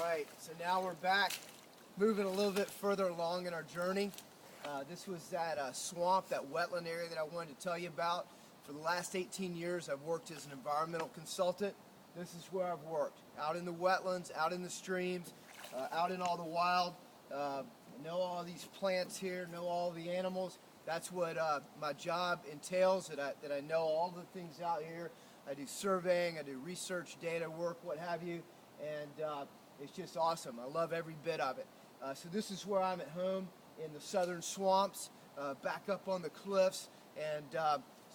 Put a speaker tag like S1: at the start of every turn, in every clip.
S1: right, so now we're back, moving a little bit further along in our journey. This was that swamp, that wetland area that I wanted to tell you about. For the last 18 years, I've worked as an environmental consultant. This is where I've worked, out in the wetlands, out in the streams, out in all the wild. Know all these plants here, know all the animals. That's what my job entails, that I know all the things out here. I do surveying, I do research, data work, what have you, and it's just awesome. I love every bit of it. So this is where I'm at home, in the southern swamps, back up on the cliffs, and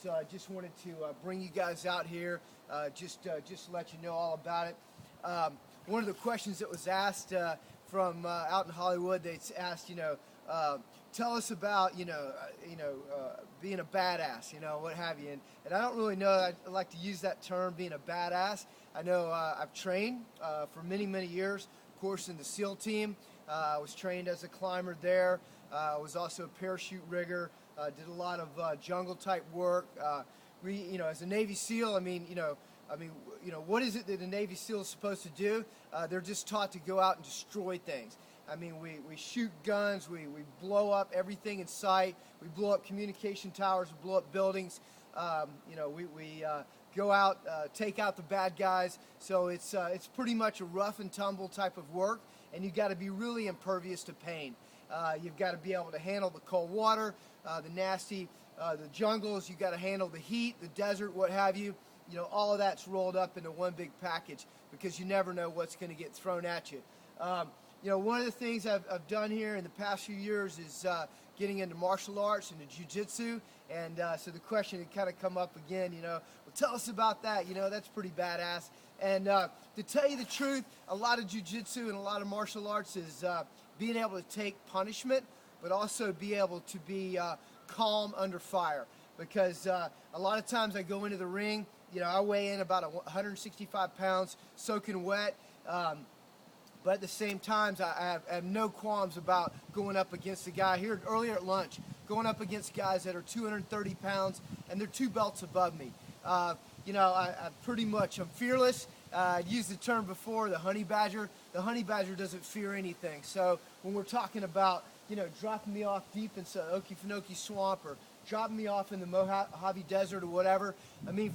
S1: so I just wanted to bring you guys out here, just to let you know all about it. One of the questions that was asked from out in Hollywood, they asked, tell us about, being a badass, what have you. And I don't really know, I like to use that term, being a badass. I know I've trained for many, many years, of course, in the SEAL team. I was trained as a climber there. I was also a parachute rigger, did a lot of jungle type work. As a Navy SEAL, what is it that a Navy SEAL is supposed to do? They're just taught to go out and destroy things. We shoot guns, we blow up everything in sight, we blow up communication towers, we blow up buildings, we go out, take out the bad guys. So it's pretty much a rough and tumble type of work, and you've got to be really impervious to pain. You've got to be able to handle the cold water, the nasty, the jungles. You've got to handle the heat, the desert, what have you. All of that's rolled up into one big package, because you never know what's going to get thrown at you. One of the things I've done here in the past few years is getting into martial arts and the jiu-jitsu, and so the question had kind of come up again, well, tell us about that, that's pretty badass. And to tell you the truth, a lot of jiu-jitsu and a lot of martial arts is being able to take punishment, but also be able to be calm under fire, because a lot of times I go into the ring, I weigh in about 165 pounds, soaking wet, but at the same time, I have no qualms about going up against a guy here earlier at lunch, going up against guys that are 230 pounds, and they're 2 belts above me. I'm fearless. I used the term before, the honey badger. The honey badger doesn't fear anything. So when we're talking about, dropping me off deep into Okefenokee Swamp, or dropping me off in the Mojave Desert or whatever,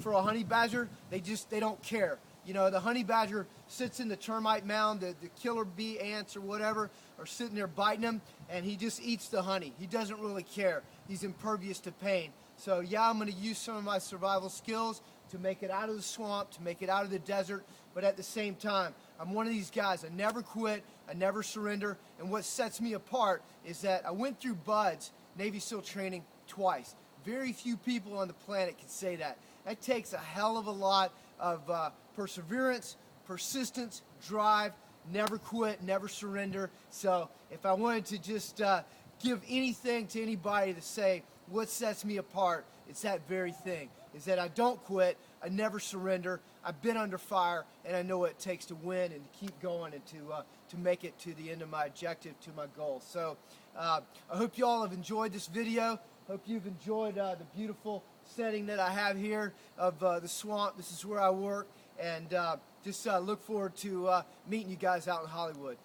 S1: for a honey badger, they don't care. The honey badger sits in the termite mound, the killer bee ants or whatever are sitting there biting him, and he just eats the honey. He doesn't really care. He's impervious to pain. So yeah, I'm going to use some of my survival skills to make it out of the swamp, to make it out of the desert, but at the same time, I'm one of these guys. I never quit, I never surrender, and what sets me apart is that I went through BUD/S, Navy SEAL training, twice. Very few people on the planet can say that. That takes a hell of a lot of perseverance, persistence, drive, never quit, never surrender. So if I wanted to just give anything to anybody to say what sets me apart, it's that very thing, is that I don't quit, I never surrender, I've been under fire, and I know what it takes to win and to keep going and to make it to the end of my objective, to my goal. So I hope you all have enjoyed this video. Hope you've enjoyed the beautiful setting that I have here of the swamp. This is where I work, and just look forward to meeting you guys out in Hollywood.